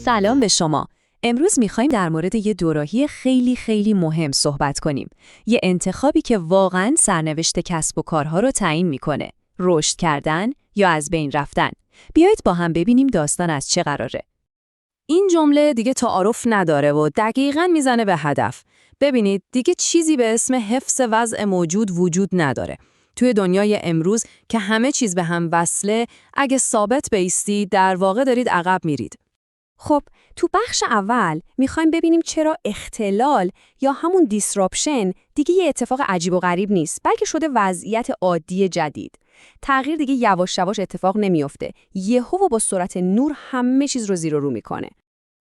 سلام به شما. امروز میخوایم در مورد یه دوراهی خیلی مهم صحبت کنیم. یه انتخابی که واقعاً سرنوشت کسب و کارها رو تعیین میکنه. رشد کردن یا از بین رفتن. بیایید با هم ببینیم داستان از چه قراره. این جمله دیگه تعارف نداره و دقیقاً میزنه به هدف. ببینید دیگه چیزی به اسم حفظ وضع موجود وجود نداره. توی دنیای امروز که همه چیز به هم وصله، اگه ثابت بایستی در واقع دارید عقب میرید. خب تو بخش اول میخوایم ببینیم چرا اختلال یا همون دیسراپشن دیگه یه اتفاق عجیب و غریب نیست، بلکه شده وضعیت عادی جدید. تغییر دیگه یواش یواش اتفاق نمیفته. یهو و با سرعت نور همه چیز رو زیر و رو میکنه.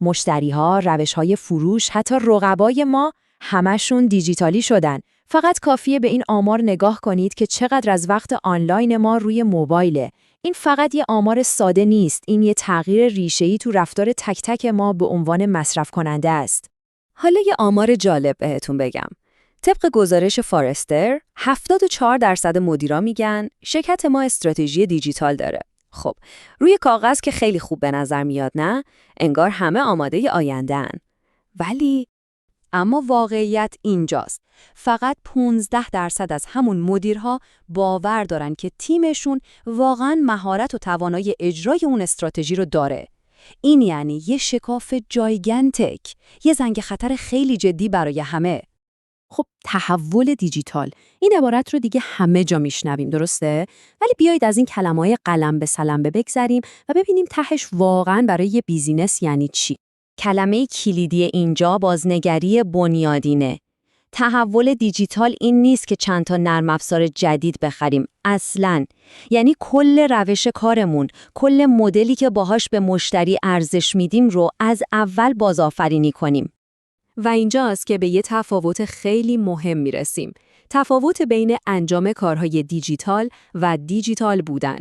مشتری‌ها، روش‌های فروش، حتی رقبای ما همشون دیجیتالی شدن. فقط کافیه به این آمار نگاه کنید که چقدر از وقت آنلاین ما روی موبایله. این فقط یه آمار ساده نیست، این یه تغییر ریشه‌ای تو رفتار تک تک ما به عنوان مصرف کننده است. حالا یه آمار جالب بهتون بگم. طبق گزارش فارستر، 74% مدیرا میگن شرکت ما استراتژی دیجیتال داره. خب، روی کاغذ که خیلی خوب به نظر میاد نه؟ انگار همه آماده آینده‌ان. اما واقعیت اینجاست. فقط 15% از همون مدیرها باور دارن که تیمشون واقعاً مهارت و توانایی اجرای اون استراتژی رو داره. این یعنی یه شکاف جایگنتک، یه زنگ خطر خیلی جدی برای همه. خب تحول دیجیتال، این عبارت رو دیگه همه جا میشنویم، درسته؟ ولی بیایید از این کلمه‌های قلم به سلمبه بگذریم و ببینیم تهش واقعاً برای یه بیزینس یعنی چی. کلمه کلیدی اینجا بازنگری بنیادینه. تحول دیجیتال این نیست که چند تا نرم افزار جدید بخریم. اصلاً. یعنی کل روش کارمون، کل مدلی که باهاش به مشتری ارزش میدیم رو از اول بازآفرینی کنیم. و اینجاست که به یه تفاوت خیلی مهم میرسیم. تفاوت بین انجام کارهای دیجیتال و دیجیتال بودن.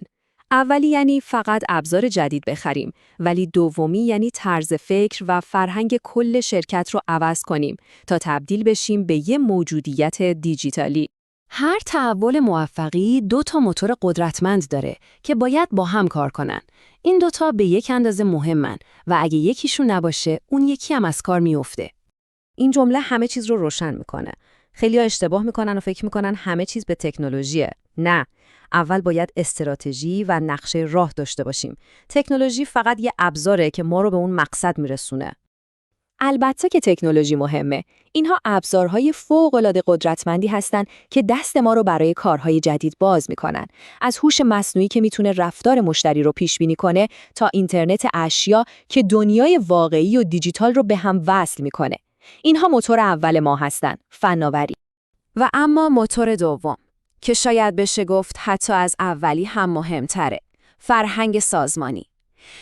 اولی یعنی فقط ابزار جدید بخریم، ولی دومی یعنی طرز فکر و فرهنگ کل شرکت رو عوض کنیم تا تبدیل بشیم به یه موجودیت دیجیتالی. هر تحول موفقی 2 موتور قدرتمند داره که باید با هم کار کنن. این 2 به یک اندازه مهمن و اگه یکیشون نباشه، اون یکی هم از کار میفته. این جمله همه چیز رو روشن میکنه. خیلی‌ها اشتباه میکنن و فکر میکنن همه چیز به تکنولوژیه. نه. اول باید استراتژی و نقشه راه داشته باشیم. تکنولوژی فقط یه ابزاره که ما رو به اون مقصد میرسونه. البته که تکنولوژی مهمه. اینها ابزارهای فوق‌العاده قدرتمندی هستن که دست ما رو برای کارهای جدید باز میکنن. از هوش مصنوعی که میتونه رفتار مشتری رو پیش بینی کنه تا اینترنت اشیا که دنیای واقعی و دیجیتال رو به هم وصل میکنه. اینها موتور اول ما هستن، فناوری. و اما موتور دوم که شاید بشه گفت حتی از اولی هم مهمتره، فرهنگ سازمانی.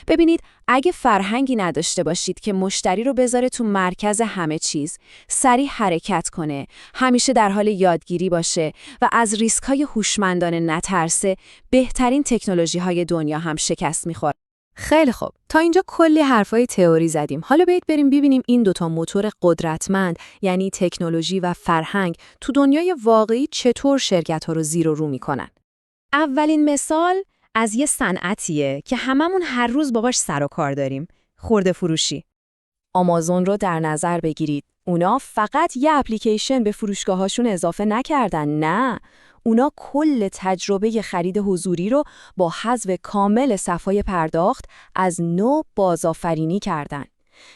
ببینید، اگه فرهنگی نداشته باشید که مشتری رو بذاره تو مرکز همه چیز، سریع حرکت کنه، همیشه در حال یادگیری باشه و از ریسک‌های هوشمندانه نترسه، بهترین تکنولوژی‌های دنیا هم شکست می‌خوره. خیلی خوب، تا اینجا کلی حرفای تئوری زدیم. حالا بریم ببینیم این 2 موتور قدرتمند، یعنی تکنولوژی و فرهنگ، تو دنیای واقعی چطور شرکت‌ها رو زیر و رو می‌کنن. اولین مثال از یه صنعتیه که هممون هر روز باهاش سر و کار داریم، خرده فروشی. آمازون رو در نظر بگیرید. اونا فقط یه اپلیکیشن به فروشگاهاشون اضافه نکردن، نه. اونا کل تجربه خرید حضوری رو با حذف کامل صفحای پرداخت از نو بازآفرینی کردن.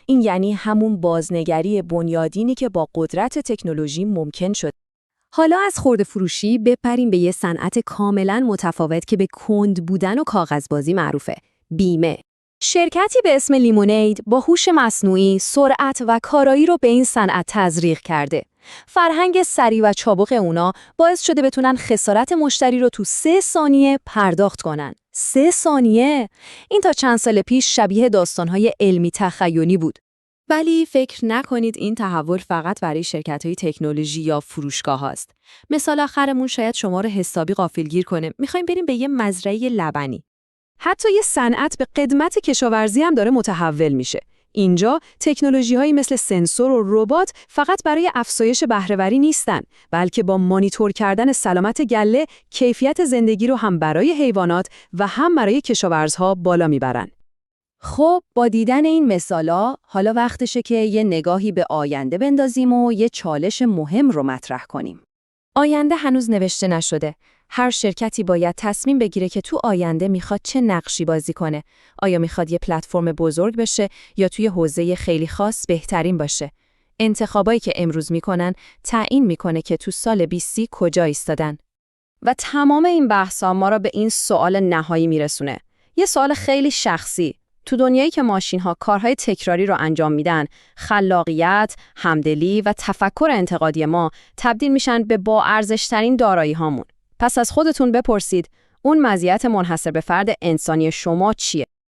این یعنی همون بازنگری بنیادینی که با قدرت تکنولوژی ممکن شد. حالا از خرده فروشی بپریم به یه صنعت کاملاً متفاوت که به کند بودن و کاغذبازی معروفه، بیمه. شرکتی به اسم لیمونید با هوش مصنوعی، سرعت و کارایی رو به این صنعت تزریق کرده. فرهنگ سریع و چابک اونا باعث شده بتونن خسارت مشتری رو تو 3 ثانیه پرداخت کنن. 3 ثانیه! این تا چند سال پیش شبیه داستان‌های علمی تخیلی بود. ولی فکر نکنید این تحول فقط برای شرکت‌های تکنولوژی یا فروشگاه هاست. مثال آخرمون شاید شما رو حسابی غافلگیر کنه. می‌خوایم بریم به یه مزرعه لبنی. حتی یه صنعت به قدمت کشاورزی هم داره متحول میشه. اینجا تکنولوژی‌هایی مثل سنسور و ربات فقط برای افزایش بهره‌وری نیستن، بلکه با مانیتور کردن سلامت گله، کیفیت زندگی رو هم برای حیوانات و هم برای کشاورزها بالا میبرن. خب با دیدن این مثالا حالا وقتشه که یه نگاهی به آینده بندازیم و یه چالش مهم رو مطرح کنیم. آینده هنوز نوشته نشده. هر شرکتی باید تصمیم بگیره که تو آینده میخواد چه نقشی بازی کنه. آیا میخواد یه پلتفرم بزرگ بشه یا توی حوزه خیلی خاص بهترین باشه؟ انتخابایی که امروز میکنن تعیین میکنه که تو سال 2030 کجا ایستادن. و تمام این بحثا ما را به این سوال نهایی میرسونه. یه سوال خیلی شخصی. تو دنیایی که ماشین‌ها کارهای تکراری رو انجام میدن، خلاقیت، همدلی و تفکر انتقادی ما تبدیل میشن به با ارزش‌ترین دارایی‌هامون. پس از خودتون بپرسید، اون مزیت منحصر به فرد انسانی شما چیه؟